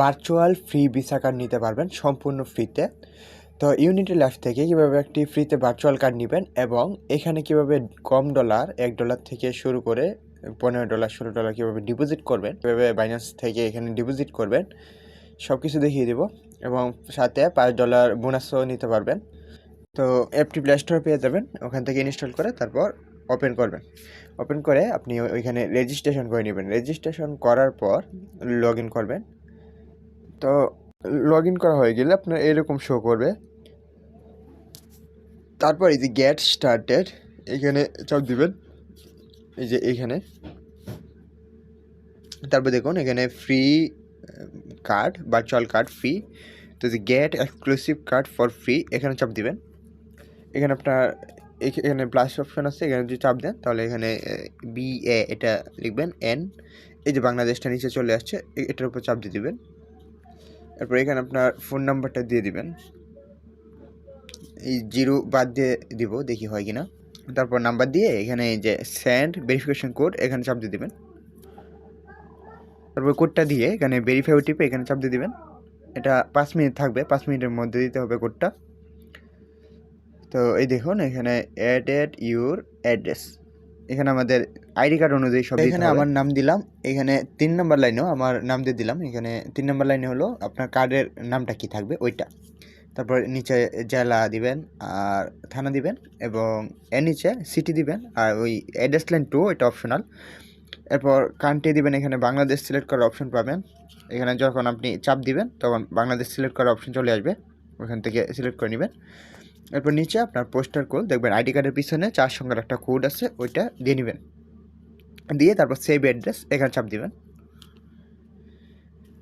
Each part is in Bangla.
ভার্চুয়াল ফ্রি ভিসা কার্ড নিতে পারবেন সম্পূর্ণ ফ্রিতে। তো ইউনিটি লাইফ থেকে কীভাবে একটি ফ্রিতে ভার্চুয়াল কার্ড নেবেন এবং এখানে কীভাবে কম ডলার $1 থেকে শুরু করে $15 $16 কীভাবে ডিপোজিট করবেন, কীভাবে বাইন্যান্স থেকে এখানে ডিপোজিট করবেন, সব কিছু দেখিয়ে দেবো এবং সাথে $5 বোনাসও নিতে পারবেন। তো অ্যাপটি প্লে স্টোরে পেয়ে যাবেন, ওখান থেকে ইনস্টল করে তারপর ওপেন করবেন। ওপেন করে আপনি ওইখানে রেজিস্ট্রেশন করে নেবেন। রেজিস্ট্রেশন করার পর লগ ইন করবেন। তো লগ ইন করা হয়ে গেলে আপনার এরকম শো করবে। তারপর এই যে গেট স্টার্টেড এখানে চাপ দিবেন, এই যে এইখানে। তারপর দেখুন এখানে free card, virtual card free. তো যে get exclusive card for free এখানে চাপ দিবেন। এখানে আপনার এখানে প্লাস অপশন আছে, এখানে যদি চাপ দেন তাহলে এখানে BA এটা লিখবেন, N, এই যে বাংলাদেশটা নিচে চলে আসছে, এটার উপর চাপ দিয়ে দিবেন। এরপর এখানে আপনার ফোন নাম্বারটা দিয়ে দিবেন, এই 0 বাদ দিয়ে দিব, দেখি হয় কিনা। তারপর নাম্বার দিয়ে এখানে এই যে সেন্ড ভেরিফিকেশন কোড এখানে চাপ দিয়ে দিবেন। তারপর কোডটা দিয়ে এখানে ভেরিফাই ওটিপি এখানে চাপ দিয়ে দিবেন। এটা 5 মিনিট থাকবে, 5 মিনিটের মধ্যে দিতে হবে কোডটা। তো এই দেখুন এখানে অ্যাড ইউর অ্যাড্রেস, এখানে আমাদের আইডি কার্ড অনুযায়ী সব। এখানে আমার নাম দিলাম, এখানে 3 নম্বর লাইনেও আমার নাম দিয়ে দিলাম। এখানে 3 নম্বর লাইনে হলো আপনার কার্ডের নামটা কি থাকবে ওইটা। তারপর নিচে জেলা দিবেন আর থানা দিবেন এবং এর নিচে সিটি দিবেন, আর ওই অ্যাড্রেস লাইন 2 এটা অপশনাল। এরপর কান্ট্রি দিবেন, এখানে বাংলাদেশ সিলেক্ট করার অপশন পাবেন। এখানে যখন আপনি চাপ দিবেন তখন বাংলাদেশ সিলেক্ট করার অপশন চলে আসবে, ওখান থেকে সিলেক্ট করে নেবেন। এরপর নিচে আপনার পোস্টার কোড দেখবেন, আইডি কার্ডের পিছনে 4 সংখ্যার একটা কোড আছে, ওইটা দিয়ে নেবেন। দিয়ে তারপর সেভ অ্যাড্রেস এখানে চাপ দিবেন।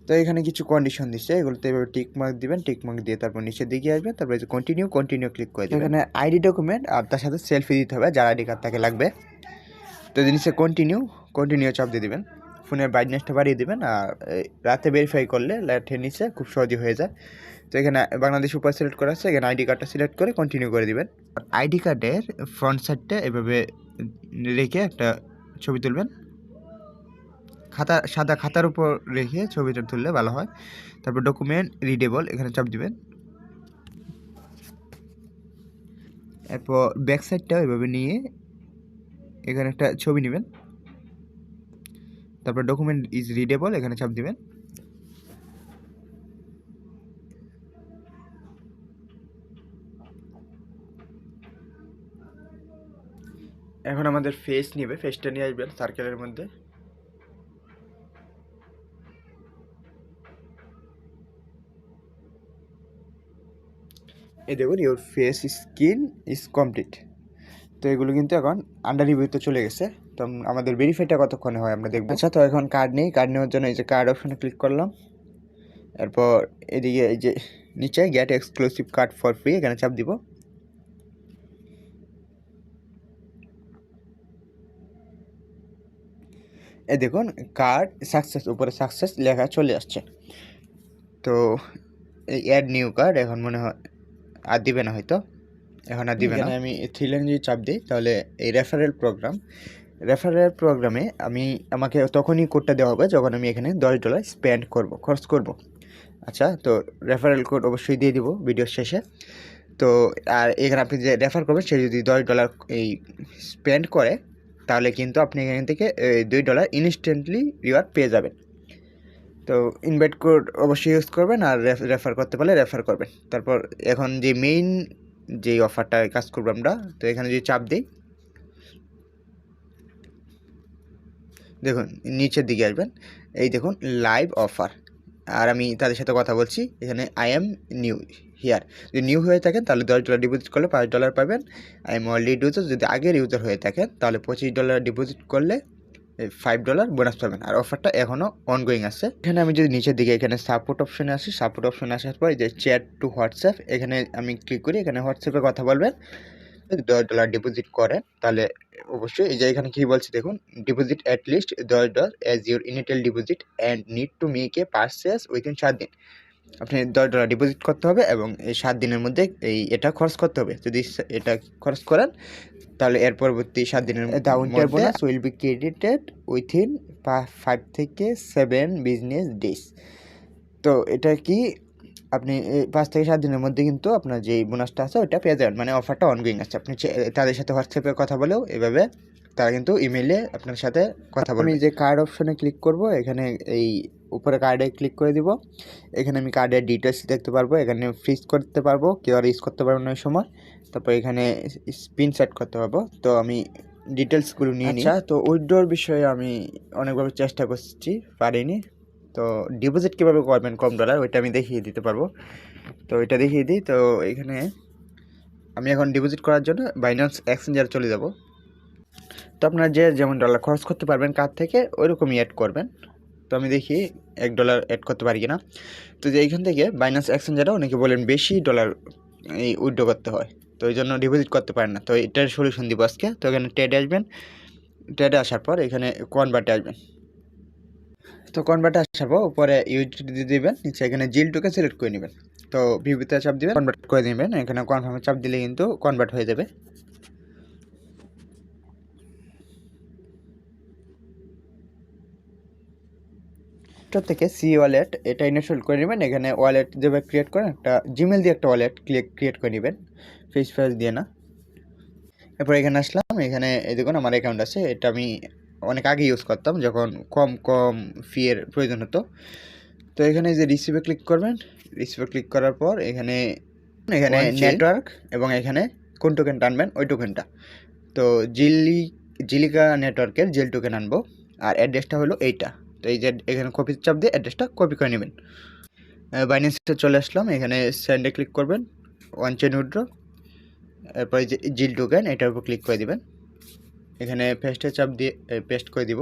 তো এখানে কিছু কন্ডিশন দিচ্ছে, এগুলোতে এভাবে টিক মার্ক দিবেন, টিক মার্ক দিয়ে তারপর নিচের দিকে আসবেন। তারপর যে কন্টিনিউ ক্লিক করে দেবেন। এখানে আইডি ডকুমেন্ট আর তার সাথে সেলফি দিতে হবে, যার আইডি কার্ড তাকে লাগবে। তো নিচে কন্টিনিউ চাপ দিয়ে দিবেন। ফোনের ব্রাইটনেসটা বাড়িয়ে দেবেন, আর রাতে ভেরিফাই করলে লাইটের নিচে খুব সহজে হয়ে যায়। তো এখানে বাংলাদেশ উপর সিলেক্ট করা আছে, এখানে আইডি কার্ডটা সিলেক্ট করে কন্টিনিউ করে দিবেন। আইডি কার্ডের ফ্রন্ট সাইডটা এভাবে রেখে একটা ছবি তুলবেন, সাদা খাতার উপর রেখে ছবিটা তুললে ভালো হয়। তারপর ডকুমেন্ট রিডেবল এখানে চাপ দিবেন। এরপর ব্যাক সাইডটাও এভাবে নিয়ে এখানে একটা ছবি নেবেন। তারপর ডকুমেন্ট ইজ রিডেবল এখানে চাপ দিবেন। এখন আমাদের ফেস নেবে, ফেসটা নিয়ে আসবেন সার্কেলের মধ্যে। এই দেখুন your face skin is complete. তো এগুলো কিন্তু এখন আন্ডার রিভিউতে চলে গেছে। তো আমাদের ভেরিফাইটা কতক্ষণে হয় আমরা দেখব। আচ্ছা, তো এখন কার্ড নেই, কার্ড নেওয়ার জন্য এই যে কার্ড অপশনে ক্লিক করলাম। এরপর এদিকে এই যে নিচে get exclusive card for free এখানে চাপ দিব। এই দেখুন কার্ড সাকসেস, উপরে সাকসেস লেখা চলে আসছে। তো এই অ্যাড নিউ কার্ড এখন মনে হয় আর দিবে না, হয়তো এখন আর দিবে না। আমি থ্রি লাইন যদি চাপ দিই তাহলে এই রেফারেল প্রোগ্রামে আমাকে তখনই কোডটা দেওয়া হবে যখন আমি এখানে $10 স্পেন্ড করব, খরচ করব। আচ্ছা, তো রেফারেল কোড অবশ্যই দিয়ে দিব ভিডিওর শেষে। তো আর এখানে আপনি যে রেফার করবেন সে যদি $10 এই স্পেন্ড করে তাহলে কিন্তু আপনি এখান থেকে $2 ইনস্ট্যান্টলি রিওয়ার্ড পেয়ে যাবেন। তো ইনভাইট কোড অবশ্যই ইউজ করবেন, আর রেফার করতে পারলে রেফার করবেন। তারপর এখন যে মেইন যে অফারটা কাজ করবো আমরা, তো এখানে যদি চাপ দিই দেখুন নিচের দিকে আসবেন, এই দেখুন লাইভ অফার, আর আমি তাদের সাথে কথা বলছি। এখানে আই এম নিউ হিয়ার, যদি নিউ হয়ে থাকেন তাহলে $10 ডিপোজিট করলে $5 পাবেন। আই এম অলরেডি ইউজার, যদি আগের ইউজার হয়ে থাকেন তাহলে $25 ডিপোজিট করলে $5 বোনাস পাবেন। আর অফারটা এখনও অনগোয়িং আছে। এখানে আমি যদি নিচের দিকে এখানে সাপোর্ট অপশনে আসি, সাপোর্ট অপশনে আসার পর যে চ্যাট টু হোয়াটসঅ্যাপ এখানে আমি ক্লিক করি। এখানে হোয়াটসঅ্যাপে কথা বলবেন, যদি $10 ডিপোজিট করেন তাহলে অবশ্যই এই যে এখানে কী বলছে দেখুন, deposit at least $10 as your initial deposit and need to make a purchase within 7 দিন। আপনি $10 ডিপোজিট করতে হবে এবং এই 7 দিনের মধ্যে এটা খরচ করতে হবে। যদি এটা খরচ করেন তাহলে এর পরবর্তী 7 দিনের মধ্যে winter bonus will be credited within 5 থেকে 7 বিজনেস ডেজ। তো এটা কি আপনি 5 থেকে 7 দিনের মধ্যে কিন্তু আপনার যে বোনাসটা আছে ওইটা পেয়ে যাবেন, মানে অফারটা অনগোয়িং আছে। আপনি তাদের সাথে হোয়াটসঅ্যাপে কথা বলেও এভাবে তারা কিন্তু ইমেইলে আপনার সাথে কথা বলবে। আমি যে কার্ড অপশনে ক্লিক করব, এখানে এই উপরে কার্ডে ক্লিক করে দিব। এখানে আমি কার্ডের ডিটেলস দেখতে পারবো, এখানে ফ্রিজ করতে পারবো, কেউ আর ইউজ করতে পারবো না ওই সময়। তারপর এখানে স্পিন সেট করতে পারবো। তো আমি ডিটেলসগুলো নিয়ে নিই। আচ্ছা, তো উইথড্রর বিষয়ে আমি অনেকভাবে চেষ্টা করছি, পারিনি। তো ডিপোজিট কীভাবে করবেন কম ডলার, ওইটা আমি দেখিয়ে দিতে পারবো। তো এটা দেখিয়ে দিই। তো এখানে আমি এখন ডিপোজিট করার জন্য বাইন্যান্স এক্সচেঞ্জারে চলে যাব। তো আপনার যে যেমন ডলার খরচ করতে পারবেন কার্ড থেকে ওইরকমই অ্যাড করবেন। তো আমি দেখি $1 অ্যাড করতে পারি কিনা। তো যে এইখান থেকে বাইন্যান্স এক্সচেঞ্জারে অনেকে বলেন বেশি ডলার এই উইথড্র করতে হয়, তো এই জন্য ডিপোজিট করতে পারেন না। তো এটার সলিউশন দিব আজকে। তো এখানে ট্রেডে আসবেন, ট্রেডে আসার পর এখানে কনভার্টে আসবেন। তো কনভার্টে আসার পর উপরে ইউটিলিটি দিবেন, নিচে এখানে জিলটুকে সিলেক্ট করে নেবেন। তো ভিভিতে চাপ দিবেন, কনভার্ট করে নেবেন। এখানে কনফার্মে চাপ দিলে কিন্তু কনভার্ট হয়ে যাবে। থেকে সি ওয়ালেট এটা ইনস্টল করে নেবেন। এখানে ওয়ালেট যেভাবে ক্রিয়েট করেন, একটা জিমেল দিয়ে একটা ওয়ালেট ক্রিয়েট করে নেবেন, ফেস দিয়ে না। এরপর এখানে আসলাম, এখানে এই দেখুন আমার অ্যাকাউন্ট আছে। এটা আমি অনেক আগে ইউজ করতাম যখন কম ফিয়ের প্রয়োজন হতো। তো এখানে যে রিসিভে ক্লিক করবেন, রিসিভে ক্লিক করার পর এখানে নেটওয়ার্ক এবং এখানে কোন টোকেন টানবেন ওই টোকেনটা। তো জিলিকা নেটওয়ার্কের জেল টোকেন আনবো, আর অ্যাড্রেসটা হলো এইটা। তো এই যে এখানে কপি চাপ দিয়ে অ্যাড্রেসটা কপি করে নেবেন। বাইন্যান্সে চলে আসলাম, এখানে সেন্ডে ক্লিক করবেন, ওয়ান চেন উইথড্র। এরপরে যে জিল টোকেন এটার উপর ক্লিক করে দিবেন। এখানে পেস্টে চাপ দিয়ে পেস্ট করে দিব,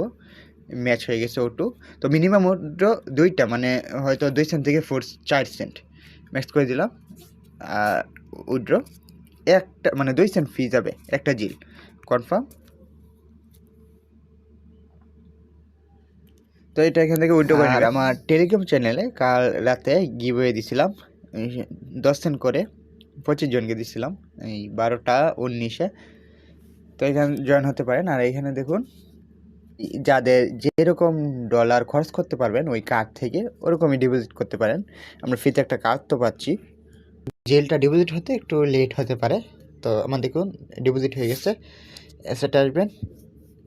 ম্যাচ হয়ে গেছে O2। তো মিনিমাম উইথড্র 2টা, মানে হয়তো 2 সেন্ট থেকে 4 সেন্ট ম্যাক্স করে দিলাম। আর উইথড্র একটা, মানে 2 সেন্ট ফি যাবে একটা জিল। কনফার্ম। তো এটা এখান থেকে উইথড্র করে নেবেন। আমার টেলিগ্রাম চ্যানেলে কাল রাতে গিভওয়ে দিছিলাম 10 সেন্ট করে 25 জনকে দিছিলাম, এই 12টা 19-এ। তো এখানে জয়েন হতে পারেন। আর এখানে দেখুন যাদের যেরকম ডলার খরচ করতে পারবেন ওই কার্ড থেকে ওরকমই ডিপোজিট করতে পারেন। আমরা ফ্রিতে একটা কার্ড তো পাচ্ছি। জেলটা ডিপোজিট হতে একটু লেট হতে পারে। তো আমার দেখুন ডিপোজিট হয়ে গেছে। অ্যাসেটে আসবেন,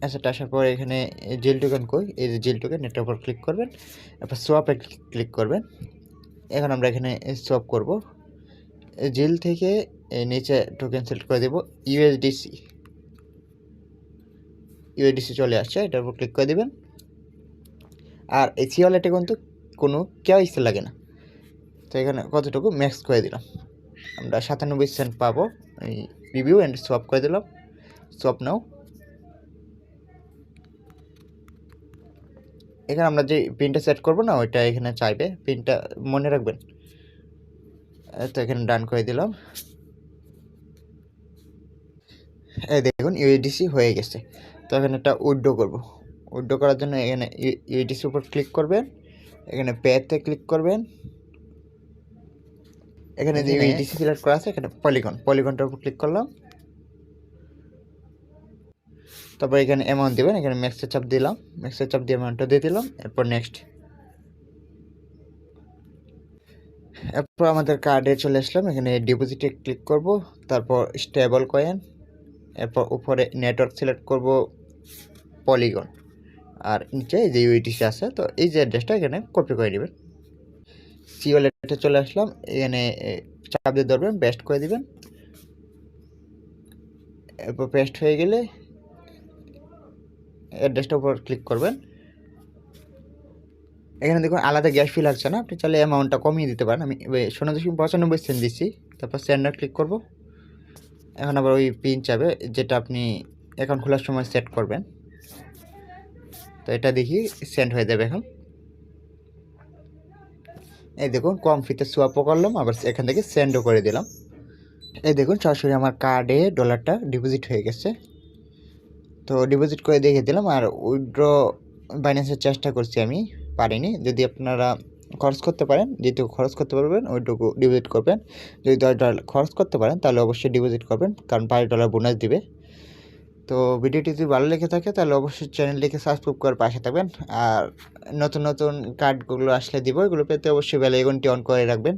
অ্যাসেটে আসার পর এখানে জেল টোকেন কই, এই যে জেল টোকেন এটার উপর ক্লিক করবেন। তারপর সোয়াপে ক্লিক করবেন। এখন আমরা এখানে সোয়াপ করব। জেল থেকে নিচে টোকেন সিলেক্ট করে দেব, ইউএসডিসি চলে আসছে, এটার উপর ক্লিক করে দেবেন। আর এই সি ওয়ালেটে কিন্তু কোনো কেওয়াইসি লাগে না। তো এখানে কতটুকু ম্যাক্স করে দিলাম, আমরা 97 সেন্ট পাবো। এই রিভিউ অ্যান্ড সোয়াপ করে দিলাম, সোয়াপ নাও। এখানে আমরা যে পিনটা সেট করবো না ওইটা এখানে চাইবে, পিনটা মনে রাখবেন। তো এখানে ডান করে দিলাম। এই দেখুন ইউএসডিসি হয়ে গেছে। তো এখানে একটা উইথড্র করবো। উইথড্র করার জন্য এখানে ইউএসডিসির উপর ক্লিক করবেন, এখানে পেতে ক্লিক করবেন। এখানে যে ইউএসডিসি সিলেক্ট করা আছে এখানে পলিগনটার উপর ক্লিক করলাম। তারপর এখানে অ্যামাউন্ট দেবেন, এখানে ম্যাক্সের চাপ দিলাম, ম্যাক্সের চাপ দিয়ে অ্যামাউন্টটা দিয়ে দিলাম। এরপর নেক্সট। এরপর আমাদের কার্ডে চলে আসলাম, এখানে ডিপোজিটে ক্লিক করব, তারপর স্টেবল কয়েন, এরপর উপরে নেটওয়ার্ক সিলেক্ট করব পলিগন, আর নিচে যে ইউএসডিসি আছে তো এই যে অ্যাড্রেসটা এখানে কপি করে নেবেন। সি ওয়ালেটে চলে আসলাম, এখানে চাপ দিয়ে ধরবেন, পেস্ট করে দিবেন। এরপর পেস্ট হয়ে গেলে অ্যাড্রেসটার উপর ক্লিক করবেন। এখানে দেখুন আলাদা গ্যাস ফি লাগছে না, আপনি চাইলে অ্যামাউন্টটা কমিয়ে দিতে পারেন। আমি 0.95 সেন্ট দিচ্ছি। তারপর সেন্ডার ক্লিক করব। এখন আবার ওই পিন চাবে যেটা আপনি অ্যাকাউন্ট খোলার সময় সেট করবেন। তো এটা দেখি সেন্ড হয়ে যাবে এখন। এই দেখুন কম ফিতে সোয়াপও করলাম, আবার এখান থেকে সেন্ডও করে দিলাম। এই দেখুন সরাসরি আমার কার্ডে ডলারটা ডিপোজিট হয়ে গেছে। তো ডিপোজিট করে দেখে দিলাম। আর উইথড্র বাইন্যান্সের চেষ্টা করছি, আমি পারিনি। যদি আপনারা খরচ করতে পারেন, যেটুকু খরচ করতে পারবেন ওইটুকু ডিপোজিট করবেন। যদি $10 খরচ করতে পারেন তাহলে অবশ্যই ডিপোজিট করবেন, কারণ $5 বোনাস দিবে। তো ভিডিওটি যদি ভালো লেগে থাকে তাহলে অবশ্যই চ্যানেলটিকে সাবস্ক্রাইব করে পাশে থাকবেন। আর নতুন নতুন কার্ডগুলো আসলে দিব, এগুলো পেতে অবশ্যই বেল আইকনটি অন করে রাখবেন।